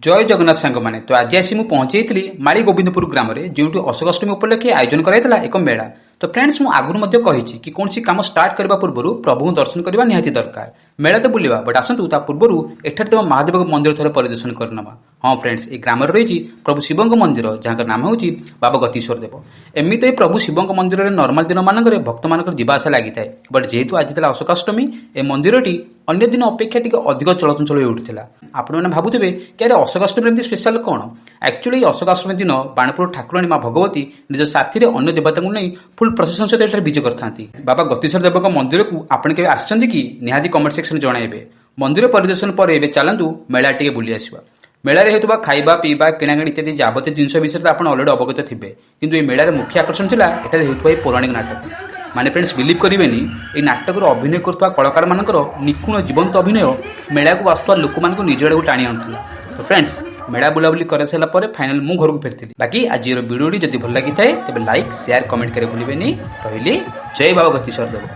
जय जगन्नाथ सांग मैंने तो आज आसी पहुंची माली गोविंदपुर ग्राम में जो अशोकाष्टमी उपलक्षे आयोजन कराइला एक मेला। तो फ्रेंड्स मु आगुरी कही कि कौन काम स्टार्ट करने पूर्व प्रभु दर्शन करने निहाती दरकार। मेला तो बुलवा बट आसतु पूर्व एठार तुम महादेव मंदिर थोड़े परिदर्शन करनवा। हाँ फ्रेंड्स ये ग्राम रही प्रभु शिव मंदिर जहाँ नाम हूँ बाबा गतीश्वर देव। एमती प्रभु शिव मंदिर में नॉर्मल दिन मानक भक्त मान जावासा लगी था बट जेहेतु आज था अशोकाष्टमी ए मंदिर अन्य दिन अपेक्षा टी अधिक चलचंचल हो उठा। आपण मैंने भावुवे कि अरे अशोकाष्टमी स्पेशल कौन एक्चुअली अशोकाष्टमी दिन बाणपुर ठाकुराणी माँ भगवती निज साथी अन्य देवता को नहीं फुल प्रसेसन सहित विजय करती। बाबा गतीश्वर देव मंदिर को आपड़ के आसछन्ति कि निहाती कमेंट सेक्शन जणाइबे। मंदिर परिदर्शन पर एबे चलंतु मेला टिके बुली आसीबा। मेलारे हेतुबा खाइबा पीबा किणाकिणी इत्यादि जाबतीय जिनस विषय तो आपण ऑलरेडी अवगत थिबे किंतु ए मेलार मुख्य आकर्षण थिला एठारे हेतुबा पौराणिक नाटक। माने फ्रेंड्स बिलीव करेनि ए नाटक अभिनय करथुवा कलाकार मानकर निखुण जीवंत अभिनय मेला को आसुवा लोक मान निज आड़े टाणी आनुला। तो फ्रेंड्स मेला बुलाबुली कर सारा पर फाइनल मु घर को फेरती। बाकी आज वीडियो जदि भल लगी थाए तेबे लाइक शेयर कमेंट करे भूलिबेनी। रहिली जय बाबा गतीश्वर देव।